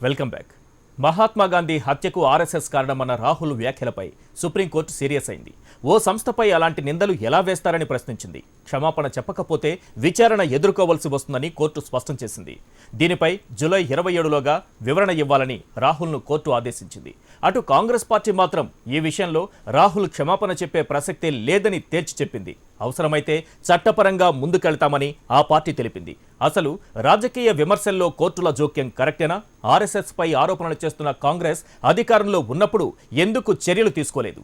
Welcome back. Mahatma Gandhi హత్యకు RSS కారణమన్న Rahul వ్యాఖ్యలపై supreme court serious అయింది. ఓ సంస్థపై అలాంటి నిందలు ఎలా వేస్తారని ప్రశ్నించింది. క్షమాపణ చెప్పకపోతే విచారణ ఎదుర్కోవాల్సి వస్తుందని కోర్టు స్పష్టం చేసింది. దీనిపై జూలై 27లోగా వివరణ ఇవ్వాలని రాహుల్ను కోర్టు ఆదేశించింది. అటు కాంగ్రెస్ పార్టీ మాత్రం ఈ విషయంలో రాహుల్ క్షమాపణ చెప్పే ప్రసక్తే లేదని తేల్చి చెప్పింది. అవసరమైతే చట్టపరంగా ముందుకెళ్తామని ఆ పార్టీ తెలిపింది. అసలు రాజకీయ విమర్శల్లో కోర్టుల జోక్యం కరెక్టేనా? ఆర్ఎస్ఎస్ పై ఆరోపణలు చేస్తున్న కాంగ్రెస్ అధికారంలో ఉన్నప్పుడు ఎందుకు చర్యలు తీసుకోలేదు?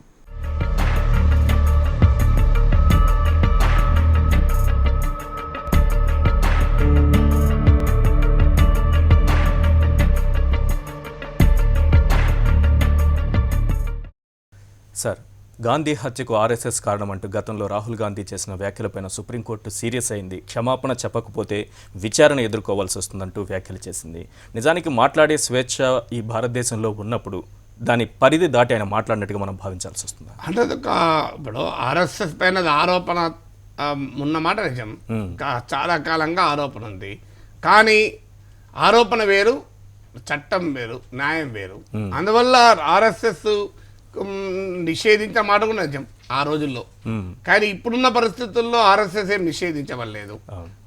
సార్, గాంధీ హత్యకు ఆర్ఎస్ఎస్ కారణమంటూ గతంలో రాహుల్ గాంధీ చేసిన వ్యాఖ్యలపైన సుప్రీంకోర్టు సీరియస్ అయింది. క్షమాపణ చెప్పకపోతే విచారణ ఎదుర్కోవాల్సి వస్తుందంటూ వ్యాఖ్యలు చేసింది. నిజానికి మాట్లాడే స్వేచ్ఛ ఈ భారతదేశంలో ఉన్నప్పుడు దాని పరిధి దాటి ఆయన మాట్లాడినట్టుగా మనం భావించాల్సి వస్తుంది. అంటే ఇప్పుడు ఆర్ఎస్ఎస్ పైన ఆరోపణ ఉన్నమాట నిజం. చాలా కాలంగా ఆరోపణ ఉంది. కానీ ఆరోపణ వేరు, చట్టం వేరు, న్యాయం వేరు. అందువల్ల ఆర్ఎస్ఎస్ నిషేధించే మాట కూడా నిజం ఆ రోజుల్లో. కానీ ఇప్పుడున్న పరిస్థితుల్లో ఆర్ఎస్ఎస్ ఏం నిషేధించవలేదు.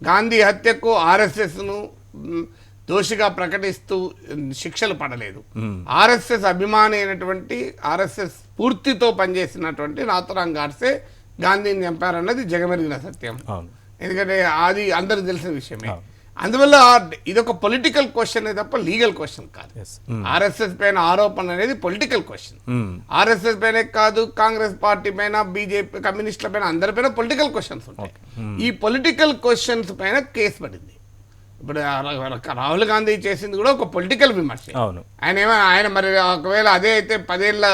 గాంధీ హత్యకు ఆర్ఎస్ఎస్ను దోషిగా ప్రకటిస్తూ శిక్షలు పడలేదు. ఆర్ఎస్ఎస్ అభిమాని అయినటువంటి ఆర్ఎస్ఎస్ పూర్తితో పనిచేసినటువంటి నాథురామ్ గాడ్సే గాంధీని చంపారన్నది జగమెరిగిన సత్యం. ఎందుకంటే అది అందరికి తెలిసిన విషయమే. అందువల్ల ఇదొక పొలిటికల్ క్వశ్చన్ తప్ప లీగల్ క్వశ్చన్ కాదు. ఆర్ఎస్ఎస్ పైన ఆరోపణ అనేది పొలిటికల్ క్వశ్చన్. ఆర్ఎస్ఎస్ పైన కాదు, కాంగ్రెస్ పార్టీ పైన, బీజేపీ, కమ్యూనిస్టుల పైన, అందరి పైన పొలిటికల్ క్వశ్చన్స్ ఉంటాయి. ఈ పొలిటికల్ క్వశ్చన్స్ పైన కేసు పడింది. ఇప్పుడు రాహుల్ గాంధీ చేసింది కూడా ఒక పొలిటికల్ విమర్శ. ఆయన మరి ఒకవేళ అదే అయితే 10 ఏళ్ళ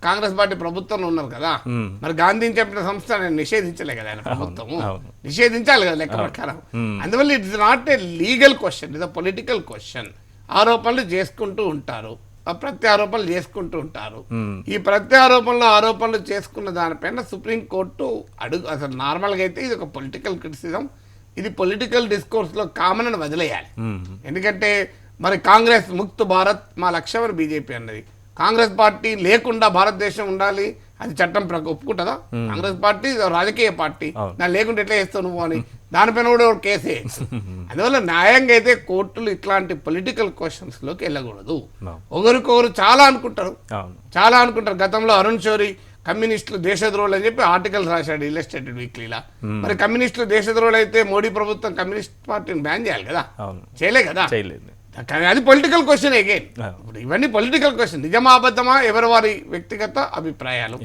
కాంగ్రెస్ పార్టీ ప్రభుత్వంలో ఉన్నారు కదా, మరి గాంధీని చెప్పిన సంస్థ నిషేధించలే కదా ఆయన ప్రభుత్వము, నిషేధించాలి కదా లెక్క ప్రకారం. అందువల్ల it's not a legal question, it's political question. ఆరోపణలు చేసుకుంటూ ఉంటారు, ప్రత్యారోపణలు చేసుకుంటూ ఉంటారు. ఈ ఆరోపణలు చేసుకున్న దానిపైన సుప్రీంకోర్టు అసలు నార్మల్గా అయితే ఇది ఒక పొలిటికల్ క్రిటిసిజం, ఇది పొలిటికల్ డిస్కోర్స్లో కామన్ అని వదిలేయాలి. ఎందుకంటే మరి కాంగ్రెస్ ముక్త్ భారత్ మా లక్ష్యం అని బీజేపీ అన్నది. కాంగ్రెస్ పార్టీ లేకుండా భారతదేశం ఉండాలి, అది చట్టం ఒప్పుకుంటుందా? కాంగ్రెస్ పార్టీ రాజకీయ పార్టీ, దాన్ని లేకుండా ఎట్లా చేస్తావు నువ్వు అని దానిపైన కూడా కేసే. అందువల్ల న్యాయంగా అయితే కోర్టులు ఇట్లాంటి పొలిటికల్ క్వశ్చన్స్లోకి వెళ్ళకూడదు. ఒకరికొకరు చాలా అనుకుంటారు. గతంలో అరుణ్ షౌరి కమ్యూనిస్టులు దేశద్రోహులు అని చెప్పి ఆర్టికల్స్ రాశాడు ఇల్లస్ట్రేటెడ్ వీక్లీలా. మరి కమ్యూనిస్టులు దేశద్రోహులు అయితే మోడీ ప్రభుత్వం కమ్యూనిస్ట్ పార్టీని బ్యాన్ చేయాలి కదా, చేయలే కదా. కానీ అది పొలిటికల్ క్వశ్చన్ అగైన్. ఇప్పుడు ఇవన్నీ పొలిటికల్ క్వశ్చన్, నిజమా అబద్ధమా ఎవరి వారి వ్యక్తిగత అభిప్రాయాలు.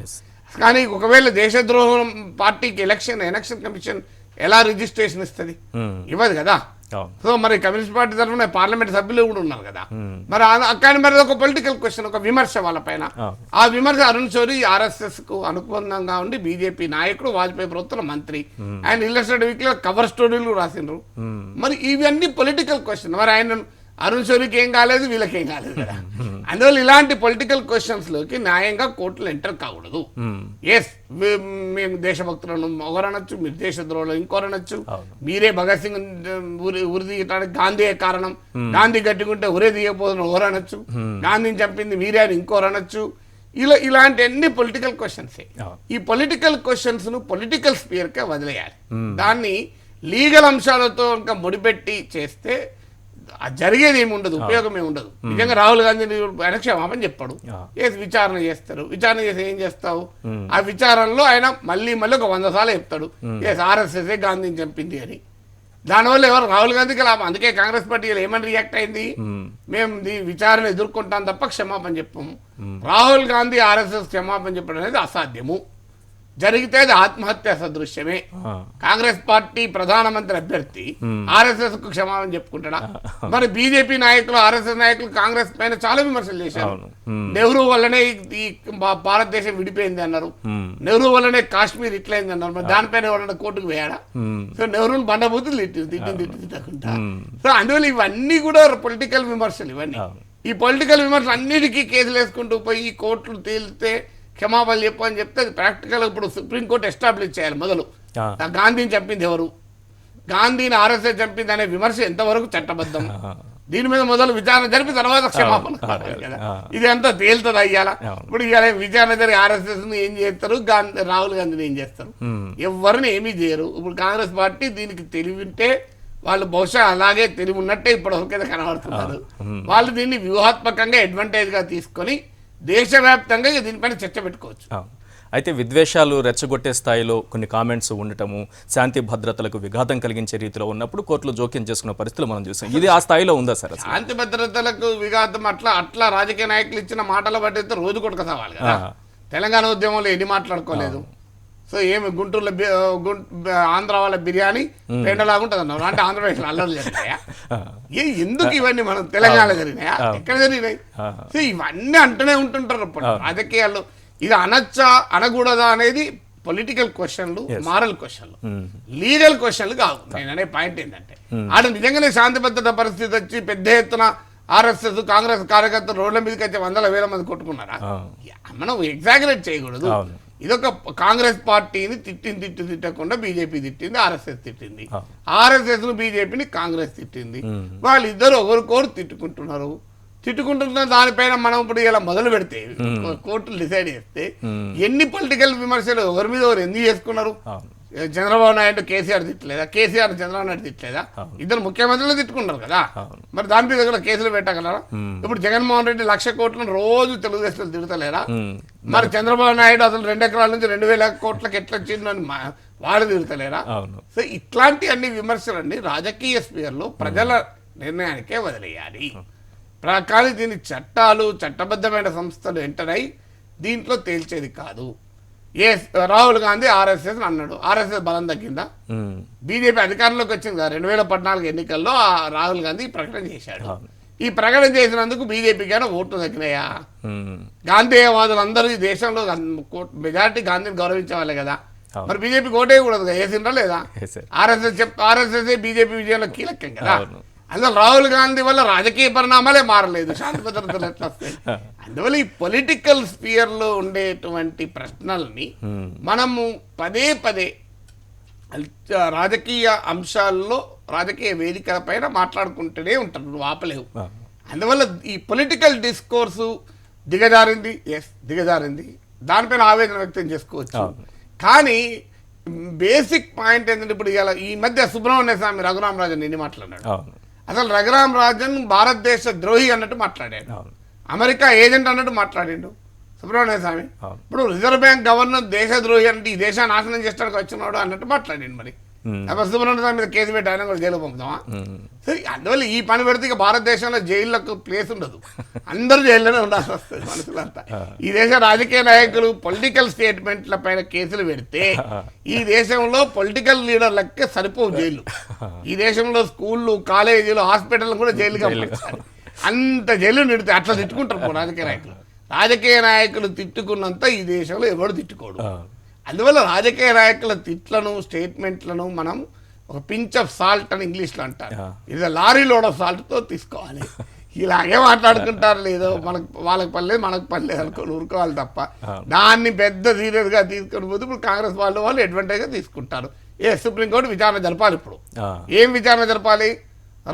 కానీ ఒకవేళ దేశద్రోహం పార్టీకి ఎలక్షన్ కమిషన్ ఎలా రిజిస్ట్రేషన్ ఇస్తుంది? ఇవ్వదు కదా. సో మరి కమ్యూనిస్ట్ పార్టీ తరఫున పార్లమెంట్ సభ్యులు కూడా ఉన్నారు కదా. మరి కానీ మరి ఒక పొలిటికల్ క్వశ్చన్, ఒక విమర్శ వాళ్ళ పైన. ఆ విమర్శ అరుణ్ షౌరి ఆర్ఎస్ఎస్ కు అనుబంధంగా ఉండి బీజేపీ నాయకుడు, వాజ్పేయి ప్రభుత్వం మంత్రి, ఆయన ఇల్లస్ట్రేటెడ్ వీక్ లో కవర్ స్టోరీలు రాసిండ్రు. మరి ఇవన్నీ పొలిటికల్ క్వశ్చన్. మరి ఆయన అరుణ్ షౌరికి ఏం కాలేదు, వీళ్ళకేం కాలేదు కదా. అందువల్ల ఇలాంటి పొలిటికల్ క్వశ్చన్స్ లోకి న్యాయంగా కోర్టులు ఎంటర్ కాకూడదు. ఎస్, మేము దేశభక్తులను ఒకరనొచ్చు, మీరు దేశద్రోహులు ఇంకోరనొచ్చు, మీరే భగత్ సింగ్ ఉరి తీయటానికి గాంధీ కారణం, గాంధీ గట్టుకుంటే ఉరే తీయకపోతున్న ఒకరనొచ్చు, గాంధీని చంపింది మీరే అని ఇంకోరనొచ్చు. ఇలాంటి అన్ని పొలిటికల్ క్వశ్చన్సే. ఈ పొలిటికల్ క్వశ్చన్స్ ను పొలిటికల్ స్పియర్ కే వదిలేయాలి. దాన్ని లీగల్ అంశాలతో ఇంకా ముడిపెట్టి చేస్తే జరిగేది ఏమి ఉండదు, ఉపయోగం ఏమి ఉండదు. నిజంగా రాహుల్ గాంధీ ఆయన క్షమాపణ చెప్పాడు, విచారణ చేస్తారు. విచారణ చేసి ఏం చేస్తావు? ఆ విచారణలో ఆయన మళ్ళీ ఒక 100 సార్లు చెప్తాడు ఆర్ఎస్ఎస్ గాంధీని చంపింది అని. దానివల్ల ఎవరు రాహుల్ గాంధీకి లాభం. అందుకే కాంగ్రెస్ పార్టీ ఏమని రియాక్ట్ అయింది, మేము విచారణ ఎదుర్కొంటాం తప్ప క్షమాపణ చెప్పము. రాహుల్ గాంధీ ఆర్ఎస్ఎస్ క్షమాపణ చెప్పడం అనేది అసాధ్యము. జరిగితే అది ఆత్మహత్య సదృశ్యమే. కాంగ్రెస్ పార్టీ ప్రధానమంత్రి అభ్యర్థి ఆర్ఎస్ఎస్ కు క్షమాపణ చెప్పుకుంటాడా? మరి బీజేపీ నాయకులు, ఆర్ఎస్ఎస్ నాయకులు కాంగ్రెస్ పైన చాలా విమర్శలు చేశారు. నెహ్రూ వల్లనే ఈ భారతదేశం విడిపోయింది అన్నారు, నెహ్రూ వల్లనే కాశ్మీర్ ఇట్లయింది అన్నారు. మరి దానిపైన ఎవరైనా కోర్టుకు వేయాడా? సో నెహ్రూని బండబూతులు తిట్టకుండా. సో అందువల్ల ఇవన్నీ కూడా పొలిటికల్ విమర్శలు. ఇవన్నీ ఈ పొలిటికల్ విమర్శలు అన్నిటికీ కేసులు వేసుకుంటూ పోయి కోర్టులు తేలితే క్షమాపణ చెప్పు అని చెప్తే అది ప్రాక్టికల్. ఇప్పుడు సుప్రీంకోర్టు ఎస్టాబ్లిష్ చేయాలి మొదలు. గాంధీని చంపింది ఎవరు, గాంధీని ఆర్ఎస్ఎస్ చంపింది అనే విమర్శ ఎంతవరకు చట్టబద్ధం. దీని మీద మొదలు విచారణ జరిపి తర్వాత క్షమాపణ కావాలి కదా. ఇది అంతా తేలుతుంది అయ్యాల. ఇప్పుడు ఇవాళ విచారణ జరిగి ఆర్ఎస్ఎస్ ని ఏం చేస్తారు, రాహుల్ గాంధీని ఏం చేస్తారు, ఎవరిని ఏమీ చేయరు. ఇప్పుడు కాంగ్రెస్ పార్టీ దీనికి తెలివి ఉంటే వాళ్ళు బహుశా అలాగే తెలివి ఉన్నట్టే ఇప్పుడు ఒకరికైతే కనబడుతున్నారు. వాళ్ళు దీన్ని వ్యూహాత్మకంగా అడ్వాంటేజ్ గా తీసుకొని దేశవ్యాప్తంగా దీనిపైన చర్చ పెట్టుకోవచ్చు. అయితే విద్వేషాలు రెచ్చగొట్టే స్థాయిలో కొన్ని కామెంట్స్ ఉండటము, శాంతి భద్రతలకు విఘాతం కలిగించే రీతిలో ఉన్నప్పుడు కోర్టులో జోక్యం చేసుకున్న పరిస్థితులు మనం చూసాం. ఇది ఆ స్థాయిలో ఉందా సార్? శాంతి భద్రతలకు విఘాతం అట్లా రాజకీయ నాయకులు ఇచ్చిన మాటల బట్టి రోజు కొట్టుకు సావాలి కదా. తెలంగాణ ఉద్యమంలో ఎన్ని మాట్లాడుకోలేదు. సో ఏమి గుంటూరులో ఆంధ్ర వాళ్ళ బిర్యానీ పెండలాగుంటుంది అన్నారు, అంటే ఆంధ్రప్రదేశ్లో అల్లర్లు జరిగినాయా? ఎందుకు ఇవన్నీ మనం తెలంగాణ జరిగినాయా? ఎక్కడ జరిగినాయి? సో ఇవన్నీ అంటూనే ఉంటుంటారు రాజకీయాల్లో. ఇది అనొచ్చా అనకూడదా అనేది పొలిటికల్ క్వశ్చన్లు, మారల్ క్వశ్చన్లు, లీగల్ క్వశ్చన్లు కావు. నేను అనే పాయింట్ ఏంటంటే ఆడ నిజంగానే శాంతి భద్రత పరిస్థితి వచ్చి పెద్ద ఎత్తున ఆర్ఎస్ఎస్ కాంగ్రెస్ కార్యకర్తలు రోడ్ల మీదకి వచ్చి 100,000 మంది కొట్టుకున్నారా? మనం ఎగ్జాగరేట్ చేయకూడదు. ఇదొక కాంగ్రెస్ పార్టీని తిట్టకుండా బీజేపీ తిట్టింది, ఆర్ఎస్ఎస్ తిట్టింది, ఆర్ఎస్ఎస్ ను బీజేపీని కాంగ్రెస్ తిట్టింది. వాళ్ళిద్దరు ఒకరికొకరు తిట్టుకుంటున్న దానిపైన మనం ఇప్పుడు ఇలా మొదలు పెడితే కోర్టులు డిసైడ్ చేస్తే ఎన్ని పొలిటికల్ విమర్శలు ఎవరి మీద ఎవరు ఎందుకు చేసుకున్నారు? చంద్రబాబు నాయుడు కేసీఆర్ తిట్టలేదా? కేసీఆర్ చంద్రబాబు నాయుడు తిట్టలేదా? ఇద్దరు ముఖ్యమంత్రులు తిట్టుకున్నారు కదా. మరి దాని మీద కూడా కేసులు పెట్టగలరా? ఇప్పుడు జగన్మోహన్ రెడ్డి 1,00,000 కోట్లను రోజు తెలుగుదేశం తిడతలేరా? మరి చంద్రబాబు నాయుడు అసలు 2 ఎకరాల నుంచి 2,000 కోట్లకు ఎట్లా వచ్చిందని వాడు తిడతలేరా? సో ఇట్లాంటి అన్ని విమర్శలన్నీ రాజకీయ స్పియర్లో ప్రజల నిర్ణయానికే వదిలేయాలి. కానీ దీని చట్టాలు, చట్టబద్ధమైన సంస్థలు ఎంటర్ అయి దీంట్లో తేల్చేది కాదు. రాహుల్ గాంధీ ఆర్ఎస్ఎస్ అన్నాడు, ఆర్ఎస్ఎస్ బలం తగ్గిందా? బీజేపీ అధికారంలోకి వచ్చింది కదా 2014 ఎన్నికల్లో. రాహుల్ గాంధీ ప్రకటన చేశాడు. ఈ ప్రకటన చేసినందుకు బీజేపీకి ఓట్లు తగ్గినాయా? గాంధీవాదులందరూ ఈ దేశంలో మెజారిటీ గాంధీని గౌరవించే వాళ్ళే కదా. మరి బీజేపీకి ఓటేయకూడదు, వేసిండ్రా లేదా? ఆర్ఎస్ఎస్ బీజేపీ విజయంలో కీలకం కదా. అసలు రాహుల్ గాంధీ వల్ల రాజకీయ పరిణామాలే మారలేదు, శాంతి భద్రతలు ఎట్లా వస్తాయి? అందువల్ల ఈ పొలిటికల్ స్పియర్ లో ఉండేటువంటి ప్రశ్నల్ని మనము పదే పదే రాజకీయ అంశాల్లో, రాజకీయ వేదికల పైన మాట్లాడుకుంటూనే ఉంటారు, నువ్వు ఆపలేవు. అందువల్ల ఈ పొలిటికల్ డిస్కోర్సు దిగజారింది, దానిపైన ఆవేదన వ్యక్తం చేసుకోవచ్చు. కానీ బేసిక్ పాయింట్ ఏంటంటే ఇప్పుడు ఈ మధ్య సుబ్రహ్మణ్య స్వామి రఘురామరాజన్ ఎన్ని మాట్లాడాడు. అసలు రఘురామరాజన్ భారతదేశ ద్రోహి అన్నట్టు మాట్లాడాడు, అమెరికా ఏజెంట్ అన్నట్టు మాట్లాడాడు సుబ్రహ్మణ్య స్వామి. ఇప్పుడు రిజర్వ్ బ్యాంక్ గవర్నర్ దేశ ద్రోహి అంటే ఈ దేశాన్ని నాశనం చేస్తానికి వచ్చినాడు అన్నట్టు మాట్లాడాడు. మరి అప్పుడు సుబ్రహ్మణ్య స్వామి మీద కేసు పెట్టి ఆయన కూడా జైలు పంపుతామా? సరే, అందువల్ల ఈ పని పెడితే ఇక భారతదేశంలో జైళ్ళకు ప్లేస్ ఉండదు, అందరూ జైల్లోనే ఉండాల్సి వస్తుంది మనుషులంతా. ఈ దేశ రాజకీయ నాయకులు పొలిటికల్ స్టేట్మెంట్ల పైన కేసులు పెడితే ఈ దేశంలో పొలిటికల్ లీడర్లకే సరిపోవు జైలు. ఈ దేశంలో స్కూళ్ళు, కాలేజీలు, హాస్పిటల్ కూడా జైలుగా పంపించాలి. అంత జైలు నిడితే అట్లా తిట్టుకుంటారు రాజకీయ నాయకులు. రాజకీయ నాయకులు తిట్టుకున్నంత ఈ దేశంలో ఎవరు తిట్టుకోడు. అందువల్ల రాజకీయ నాయకుల తిట్లను, స్టేట్మెంట్లను మనం ఒక పించ్ ఆఫ్ సాల్ట్ అని ఇంగ్లీష్లో అంటారు, ఇది లారీ లోడ్ ఆఫ్ సాల్ట్తో తీసుకోవాలి. ఇలాగే మాట్లాడుకుంటారు, లేదో వాళ్ళకి పని లేదు మనకు పని లేదు అనుకోని ఊరుకోవాలి తప్ప దాన్ని పెద్ద సీరియస్గా తీసుకొని పోతే ఇప్పుడు కాంగ్రెస్ వాళ్ళు అడ్వాంటేజ్గా తీసుకుంటారు. సుప్రీంకోర్టు విచారణ జరపాలి. ఇప్పుడు ఏం విచారణ జరపాలి?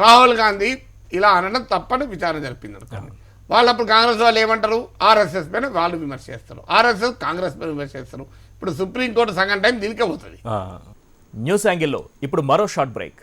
రాహుల్ గాంధీ ఇలా అనడం తప్పని విచారణ జరిపింది అనుకోండి. వాళ్ళు అప్పుడు కాంగ్రెస్ వాళ్ళు ఏమంటారు? ఆర్ఎస్ఎస్ పైన వాళ్ళు విమర్శ చేస్తారు, ఆర్ఎస్ఎస్ కాంగ్రెస్ పైన విమర్శ చేస్తారు. ఇప్పుడు సుప్రీంకోర్టు సగం టైం దీనికే పోతుంది. న్యూస్ యాంగిల్లో ఇప్పుడు మరో షార్ట్ బ్రేక్.